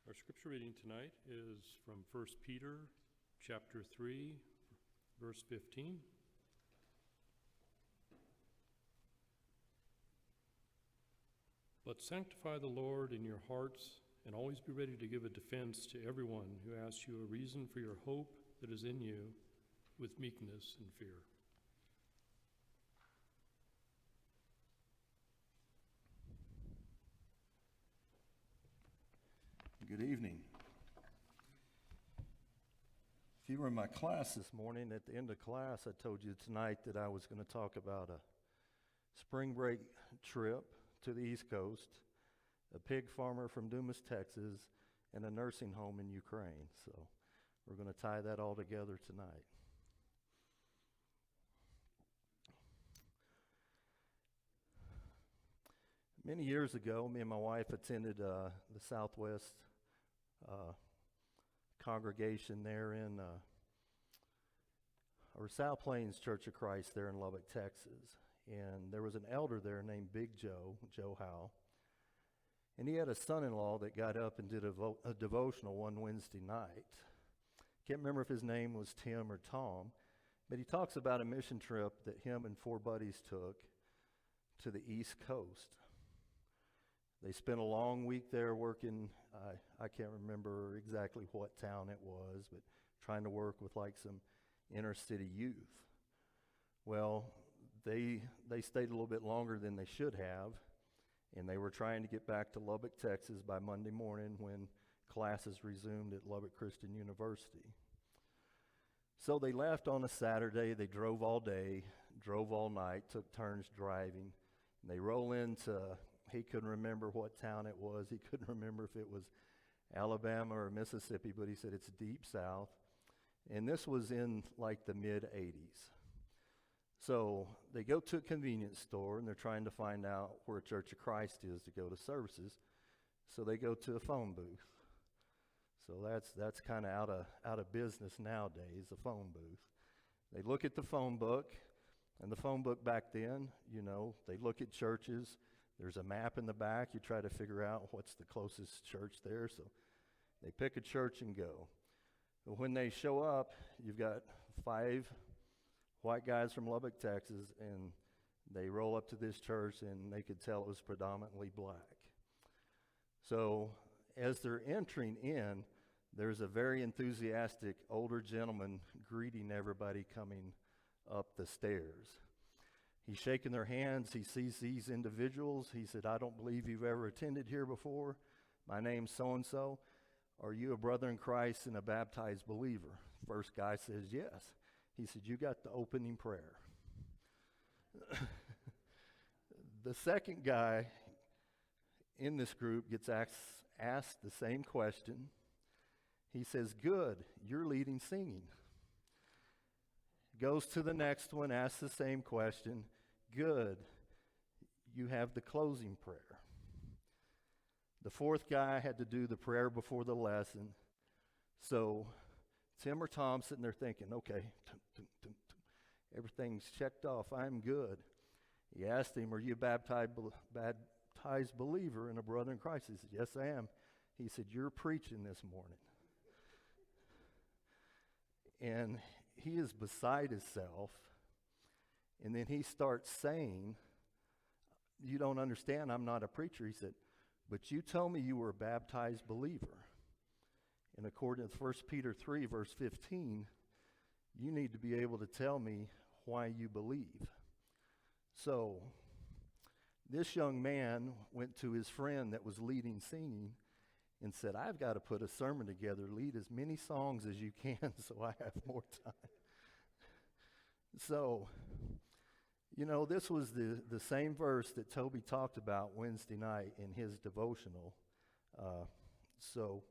Our scripture reading tonight is from 1 Peter chapter 3, verse 15. But sanctify the Lord in your hearts, and always be ready to give a defense to everyone who asks you a reason for your hope that is in you, with meekness and fear. Good evening. If you were in my class this morning, at the end of class, I told you tonight that I was going to talk about a spring break trip to the East Coast, a pig farmer from Dumas, Texas, and a nursing home in Ukraine. So we're going to tie that all together tonight. Many years ago, me and my wife attended the Southwest congregation there in or South Plains Church of Christ there in Lubbock, Texas. And there was an elder there named Big Joe Howe. And he had a son-in-law that got up and did a devotional one Wednesday night. Can't remember if his name was Tim or Tom, but he talks about a mission trip that him and four buddies took to the East Coast. They spent a long week there working, I can't remember exactly what town it was, but trying to work with like some inner city youth. Well, they stayed a little bit longer than they should have, and they were trying to get back to Lubbock, Texas by Monday morning when classes resumed at Lubbock Christian University. So they left on a Saturday. They drove all day, drove all night, took turns driving, and they roll into, he couldn't remember what town it was. He couldn't remember if it was Alabama or Mississippi, but he said it's deep south. And this was in like the mid-'80s. So they go to a convenience store, and they're trying to find out where Church of Christ is to go to services. So they go to a phone booth. So that's kind of out of business nowadays, a phone booth. They look at the phone book, and the phone book back then, you know, they look at churches. There's a map in the back. You try to figure out what's the closest church there. So they pick a church and go. But when they show up, you've got 5 white guys from Lubbock, Texas, and they roll up to this church, and they could tell it was predominantly black. So as they're entering in, there's a very enthusiastic older gentleman greeting everybody coming up the stairs. He's shaking their hands. He sees these individuals. He said, "I don't believe you've ever attended here before. My name's so-and-so. Are you a brother in Christ and a baptized believer?" First guy says, "Yes." He said, "You got the opening prayer." The second guy in this group gets asked the same question. He says, "Good, you're leading singing." Goes to the next one, asks the same question. "Good, you have the closing prayer." The fourth guy had to do the prayer before the lesson. So Tim or Tom sitting there thinking, okay, everything's checked off. I'm good. He asked him, "Are you a baptized believer and a brother in Christ?" He said, "Yes, I am." He said, "You're preaching this morning." And he is beside himself. And then he starts saying, "You don't understand, I'm not a preacher." He said, "But you told me you were a baptized believer. And according to 1 Peter 3, verse 15, you need to be able to tell me why you believe." So this young man went to his friend that was leading singing and said, "I've got to put a sermon together, lead as many songs as you can so I have more time." So, you know, this was the same verse that Toby talked about Wednesday night in his devotional. So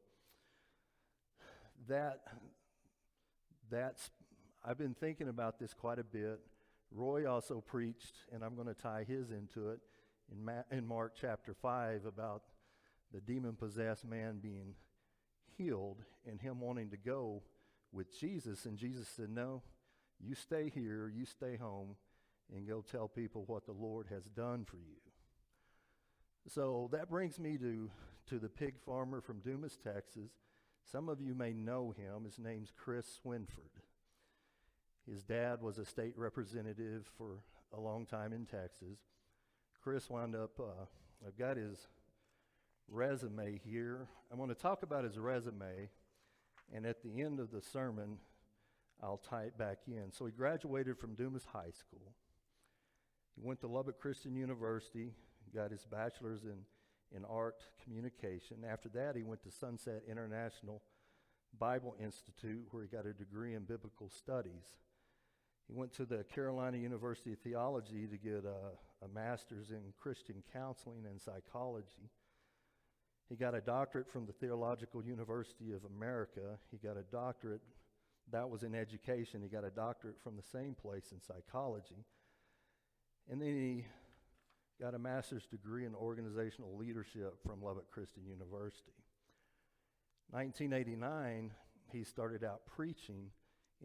that's I've been thinking about this quite a bit. Roy also preached, and I'm going to tie his into it, in Mark chapter 5 about the demon-possessed man being healed and him wanting to go with Jesus. And Jesus said, "No, you stay here, you stay home, and go tell people what the Lord has done for you." So that brings me to to the pig farmer from Dumas, Texas. Some of you may know him. His name's Chris Swinford. His dad was a state representative for a long time in Texas. Chris wound up, I've got his resume here. I'm going to talk about his resume, and at the end of the sermon, I'll tie it back in. So he graduated from Dumas High School. He went to Lubbock Christian University, got his bachelor's in art communication. After that, he went to Sunset International Bible Institute, where he got a degree in biblical studies. He went to the Carolina University of Theology to get a master's in Christian counseling and psychology. He got a doctorate from the Theological University of America. He got a doctorate, that was in education. He got a doctorate from the same place in psychology. And then he got a master's degree in organizational leadership from Lubbock Christian University. 1989, he started out preaching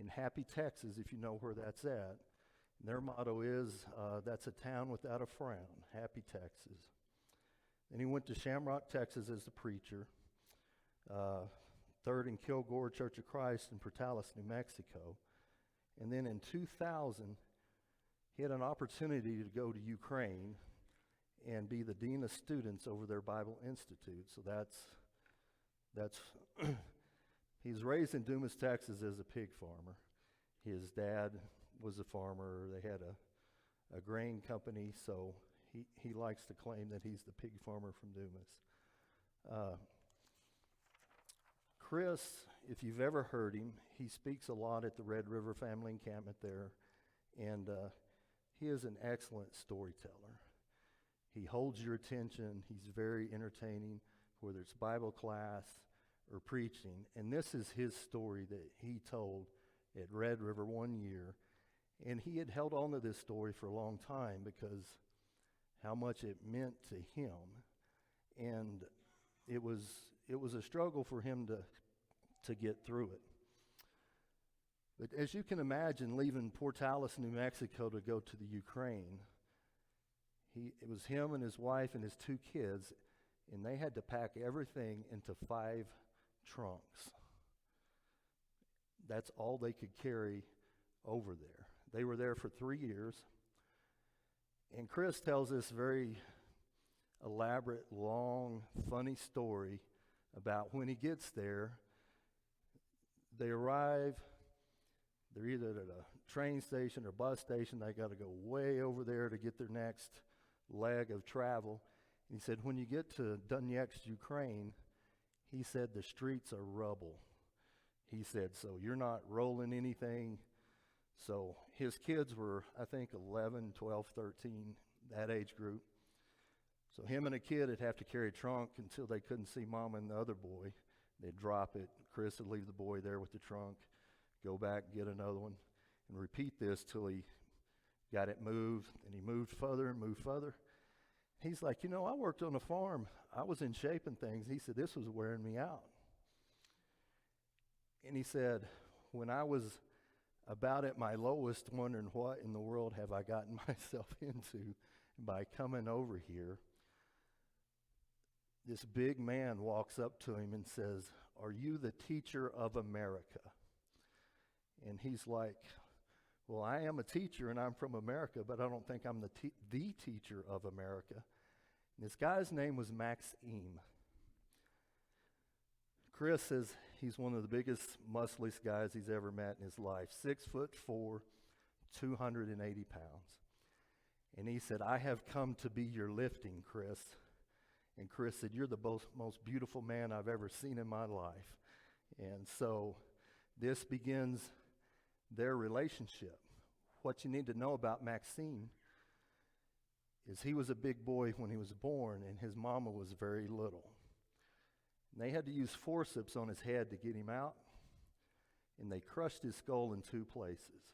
in Happy, Texas, if you know where that's at. And their motto is, that's a town without a frown, Happy, Texas. Then he went to Shamrock, Texas as a preacher, Third and Kilgore Church of Christ in Portales, New Mexico. And then in 2000, he had an opportunity to go to Ukraine and be the dean of students over their Bible Institute. So that's he's raised in Dumas, Texas as a pig farmer. His dad was a farmer. They had a grain company, so he likes to claim that he's the pig farmer from Dumas. Chris, if you've ever heard him, he speaks a lot at the Red River Family Encampment there, and he is an excellent storyteller. He holds your attention. He's very entertaining, whether it's Bible class or preaching. And this is his story that he told at Red River one year. And he had held on to this story for a long time because how much it meant to him. And it was a struggle for him to get through it. But as you can imagine, leaving Portales, New Mexico to go to the Ukraine, it was him and his wife and his 2 kids, and they had to pack everything into 5 trunks. That's all they could carry over there. They were there for 3 years. And Chris tells this very elaborate, long, funny story about when he gets there. They arrive, they're either at a train station or bus station. They got to go way over there to get their next leg of travel. And he said, when you get to Donetsk, Ukraine, he said the streets are rubble. He said, so you're not rolling anything. So his kids were, I think, 11, 12, 13, that age group. So him and a kid would have to carry a trunk until they couldn't see mom and the other boy. They'd drop it. Chris would leave the boy there with the trunk, go back, get another one, and repeat this till he got it moved, and he moved further and moved further. He's like, I worked on a farm. I was in shape and things. He said, this was wearing me out. And he said, when I was about at my lowest, wondering what in the world have I gotten myself into by coming over here, this big man walks up to him and says, are you the teacher of America? And he's like, well, I am a teacher and I'm from America, but I don't think I'm the teacher of America. And this guy's name was Maxime. Chris says he's one of the biggest, muscliest guys he's ever met in his life. 6'4", 280 pounds. And he said, I have come to be your lifting, Chris. And Chris said, you're the most beautiful man I've ever seen in my life. And so this begins their relationship. What you need to know about Maxime is he was a big boy when he was born, and his mama was very little. And they had to use forceps on his head to get him out, and they crushed his skull in 2 places.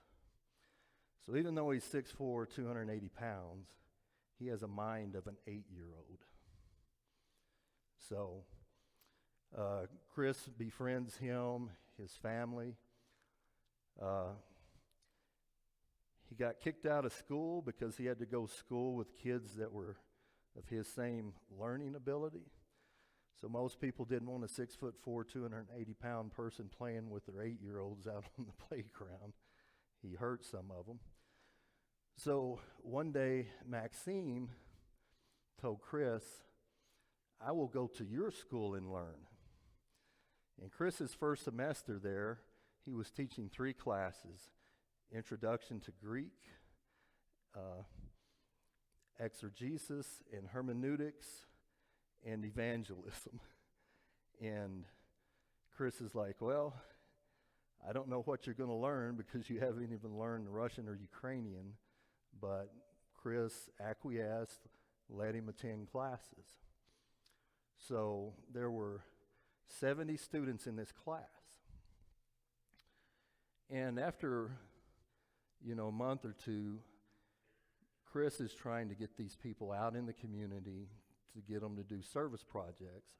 So even though he's 6'4", 280 pounds, he has a mind of an 8-year-old. So Chris befriends him, his family. He got kicked out of school because he had to go to school with kids that were of his same learning ability. So most people didn't want a 6'4", 280-pound person playing with their 8-year-olds out on the playground. He hurt some of them. So one day, Maxime told Chris, I will go to your school and learn. In Chris's first semester there, he was teaching 3 classes: Introduction to Greek, Exegesis, and Hermeneutics, and Evangelism. And Chris is like, well, I don't know what you're going to learn because you haven't even learned Russian or Ukrainian, but Chris acquiesced, let him attend classes. So there were 70 students in this class. And after, a month or two, Chris is trying to get these people out in the community to get them to do service projects.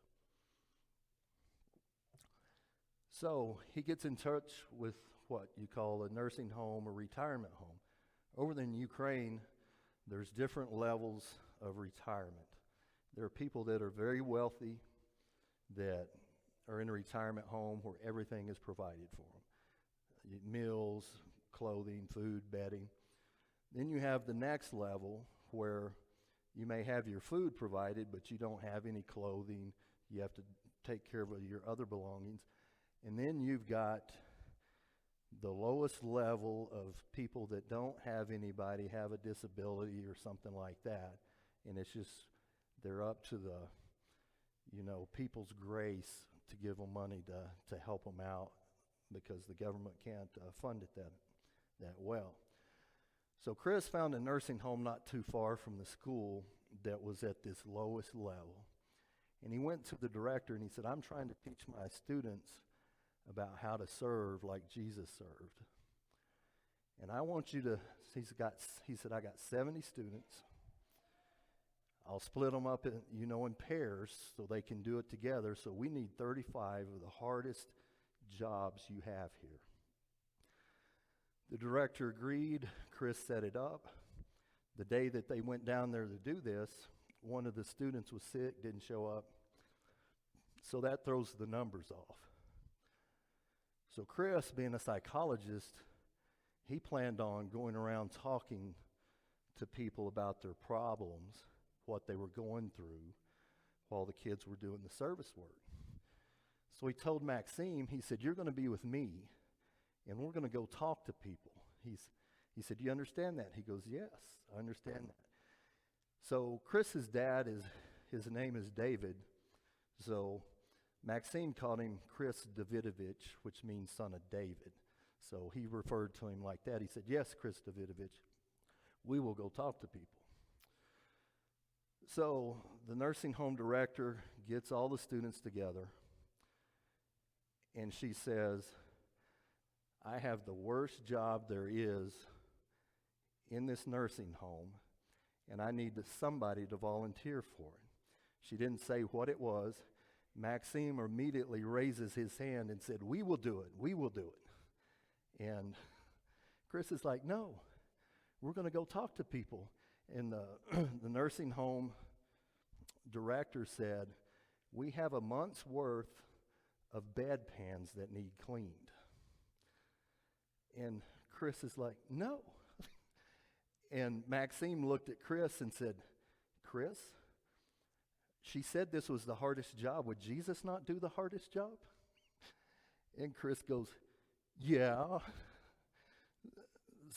So he gets in touch with what you call a nursing home or retirement home. Over in Ukraine, there's different levels of retirement. There are people that are very wealthy that are in a retirement home where everything is provided for them. Meals, clothing, food, bedding. Then you have the next level where you may have your food provided, but you don't have any clothing. You have to take care of your other belongings. And then you've got the lowest level of people that don't have anybody, have a disability or something like that. And it's just, they're up to the, people's grace to give them money to help them out because the government can't fund it that well. So Chris found a nursing home not too far from the school that was at this lowest level. And he went to the director and he said, I'm trying to teach my students about how to serve like Jesus served. And I want you to, he said, I got 70 students. I'll split them up in pairs so they can do it together. So we need 35 of the hardest jobs you have here. The director agreed. Chris set it up. The day that they went down there to do this, one of the students was sick, didn't show up. So that throws the numbers off. So Chris, being a psychologist, he planned on going around talking to people about their problems, what they were going through, while the kids were doing the service work. So he told Maxime, he said, you're going to be with me, and we're going to go talk to people. He said, do you understand that? He goes, yes, I understand that. So Chris's dad, his name is David. So Maxime called him Chris Davidovich, which means son of David. So he referred to him like that. He said, yes, Chris Davidovich, we will go talk to people. So the nursing home director gets all the students together, and she says, I have the worst job there is in this nursing home, and I need somebody to volunteer for it. She didn't say what it was. Maxime immediately raises his hand and said, we will do it, we will do it. And Chris is like, no, we're going to go talk to people. And the nursing home director said, we have a month's worth of bedpans that need cleaned. And Chris is like, no. And Maxime looked at Chris and said, Chris, she said this was the hardest job. Would Jesus not do the hardest job? And Chris goes, yeah.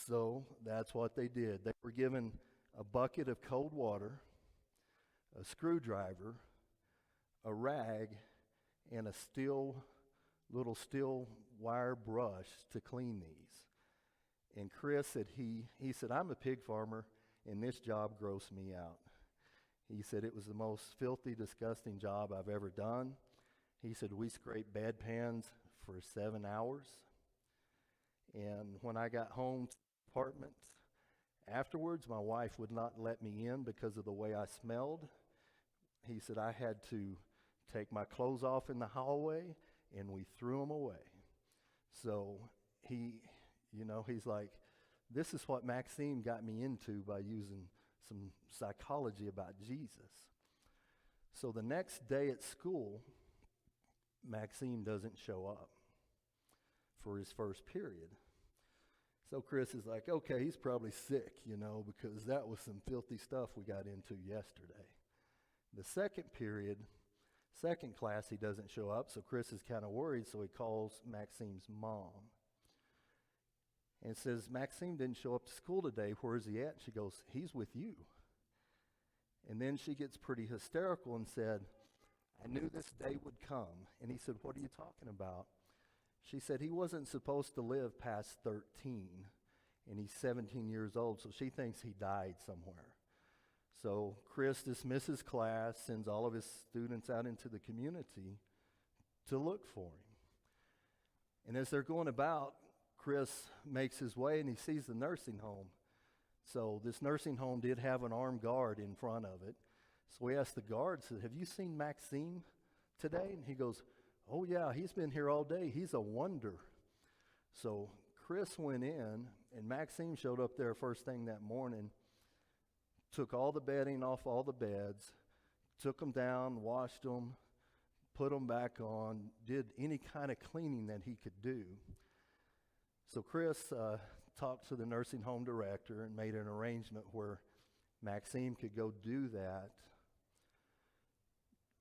So that's what they did. They were given a bucket of cold water, a screwdriver, a rag, and a little steel wire brush to clean these. And Chris said, he said, I'm a pig farmer, and this job grossed me out. He said it was the most filthy, disgusting job I've ever done. He said, we scraped bedpans for 7 hours. And when I got home to the apartment, afterwards, my wife would not let me in because of the way I smelled. He said I had to take my clothes off in the hallway, and we threw them away. So he's like, this is what Maxime got me into by using some psychology about Jesus. So the next day at school, Maxime doesn't show up for his first period. So Chris is like, okay, he's probably sick, because that was some filthy stuff we got into yesterday. The second period, second class, he doesn't show up, so Chris is kind of worried, so he calls Maxime's mom and says, Maxime didn't show up to school today. Where is he at? She goes, he's with you. And then she gets pretty hysterical and said, I knew this day would come. And he said, what are you talking about? She said, he wasn't supposed to live past 13, and he's 17 years old, so she thinks he died somewhere. So Chris dismisses class, sends all of his students out into the community to look for him. And as they're going about, Chris makes his way and he sees the nursing home. So this nursing home did have an armed guard in front of it. So he asked the guard, said, have you seen Maxime today? And he goes, oh yeah, he's been here all day. He's a wonder. So Chris went in, and Maxime showed up there first thing that morning, took all the bedding off all the beds, took them down, washed them, put them back on, did any kind of cleaning that he could do. So Chris talked to the nursing home director and made an arrangement where Maxime could go do that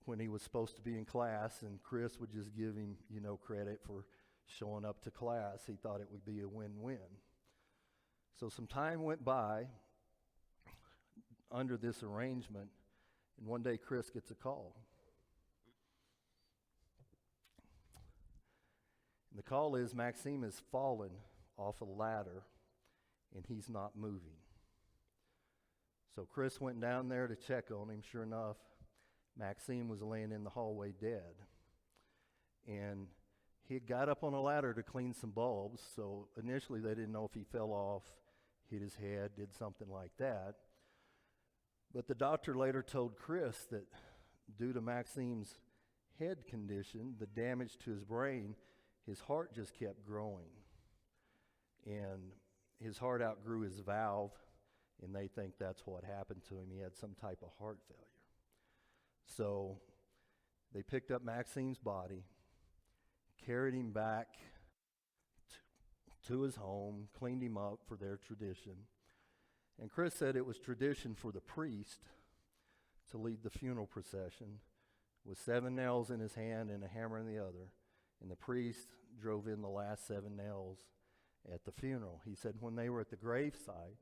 when he was supposed to be in class, and Chris would just give him, credit for showing up to class. He thought it would be a win-win. So some time went by under this arrangement, and one day Chris gets a call. And the call is Maxime has fallen off a ladder, and he's not moving. So Chris went down there to check on him. Sure enough, Maxime was laying in the hallway dead. And he had got up on a ladder to clean some bulbs, so initially they didn't know if he fell off, hit his head, did something like that. But the doctor later told Chris that due to Maxime's head condition, the damage to his brain, his heart just kept growing. And his heart outgrew his valve, and they think that's what happened to him. He had some type of heart failure. So they picked up Maxime's body, carried him back to his home, cleaned him up for their tradition. And Chris said it was tradition for the priest to lead the funeral procession with 7 nails in his hand and a hammer in the other. And the priest drove in the last 7 nails at the funeral. He said when they were at the graveside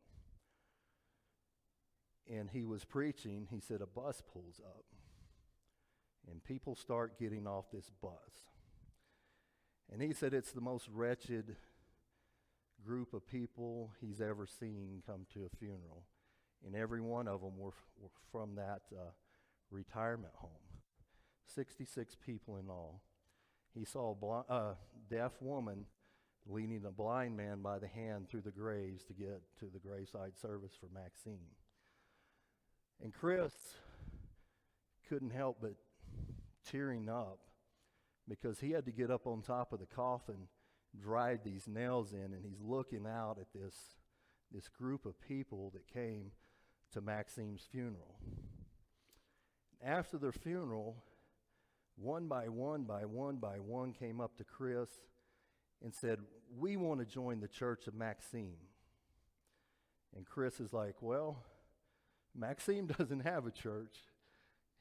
and he was preaching, he said a bus pulls up and people start getting off this bus. And he said it's the most wretched group of people he's ever seen come to a funeral. And every one of them were from that retirement home. 66 people in all. He saw a deaf woman leading a blind man by the hand through the graves to get to the graveside service for Maxime. And Chris couldn't help but tearing up because he had to get up on top of the coffin, drive these nails in, and he's looking out at this group of people that came to Maxime's funeral. After their funeral, one by one came up to Chris and said, we want to join the Church of Maxime. And Chris is like, well, Maxime doesn't have a church.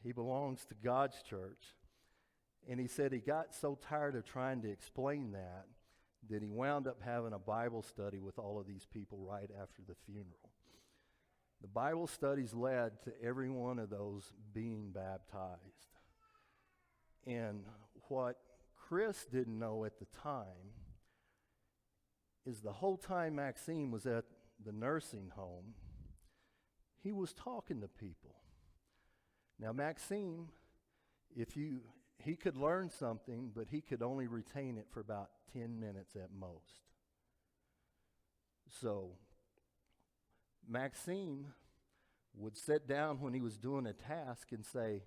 He belongs to God's church. And he said he got so tired of trying to explain that he wound up having a Bible study with all of these people right after the funeral. The Bible studies led to every one of those being baptized. And what Chris didn't know at the time is the whole time Maxime was at the nursing home, he was talking to people. Now Maxime, he could learn something, but he could only retain it for about 10 minutes at most. So Maxime would sit down when he was doing a task and say,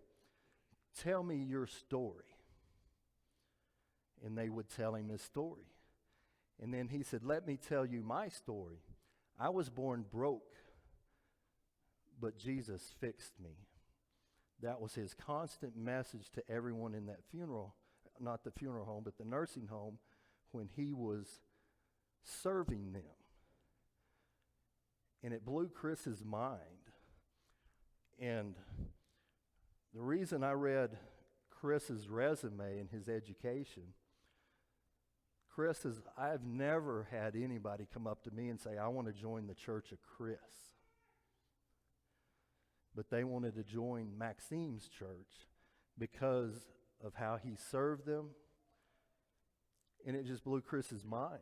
tell me your story. And they would tell him his story. And then he said, let me tell you my story. I was born broke, but Jesus fixed me. that was his constant message to everyone in that funeral, not the funeral home, but the nursing home, when he was serving them. And it blew Chris's mind. And the reason I read Chris's resume and his education, Chris says, I've never had anybody come up to me and say, I want to join the church of Chris. But they wanted to join Maxime's church because of how he served them. And it just blew Chris's mind.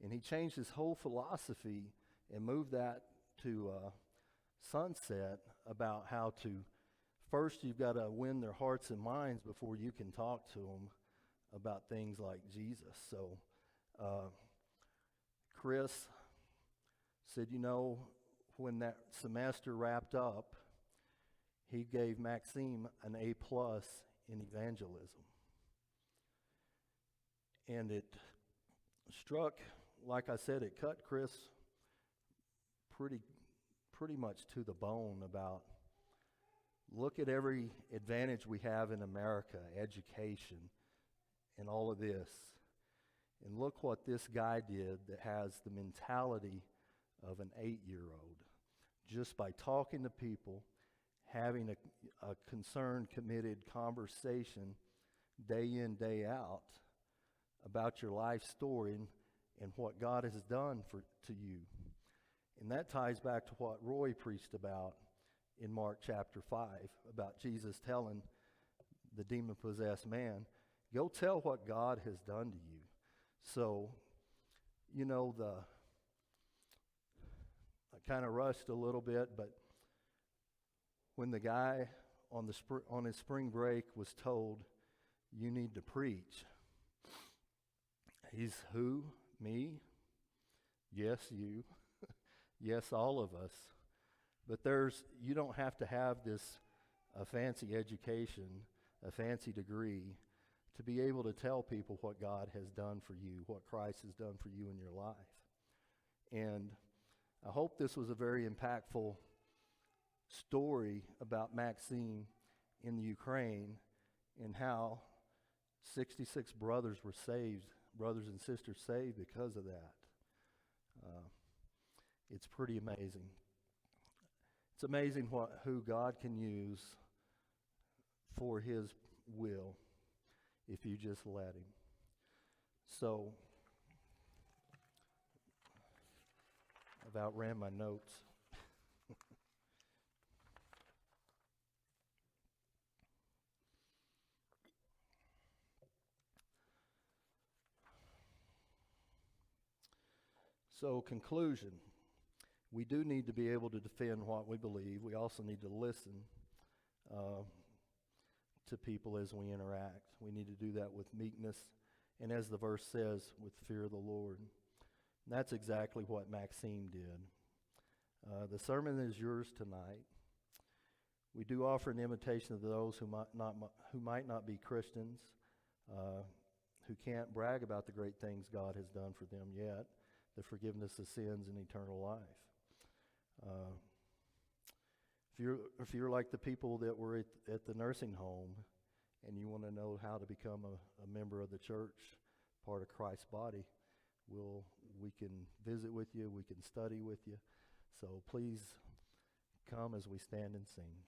And he changed his whole philosophy and moved that to Sunset about how to, first you've got to win their hearts and minds before you can talk to them about things like Jesus. So Chris said, you know, when that semester wrapped up, he gave Maxime an A+ in evangelism. And it struck, like I said, it cut Chris pretty much to the bone about, look at every advantage we have in America, education and all of this. And look what this guy did that has the mentality of an 8-year-old. Just by talking to people, having a concerned, committed conversation day in, day out about your life story and what God has done to you. And that ties back to what Roy preached about in Mark chapter 5, about Jesus telling the demon-possessed man, go tell what God has done to you. So, you know, I kind of rushed a little bit, but when the guy on his spring break was told, you need to preach, he's who? Me? Yes, you. Yes, all of us. But you don't have to have a fancy education, a fancy degree, to be able to tell people what God has done for you, what Christ has done for you in your life. And I hope this was a very impactful story about Maxime in the Ukraine and how 66 brothers were saved, brothers and sisters saved because of that. It's pretty amazing. It's amazing who God can use for his will if you just let him. So, I've outran my notes. So, conclusion. We do need to be able to defend what we believe. We also need to listen to people as we interact. We need to do that with meekness, and as the verse says, with fear of the Lord. And that's exactly what Maxime did. The sermon is yours tonight. We do offer an invitation to those who might not be Christians, who can't brag about the great things God has done for them yet, the forgiveness of sins and eternal life. If you're like the people that were at the nursing home and you want to know how to become a member of the church, part of Christ's body, we can visit with you, we can study with you. So please come as we stand and sing.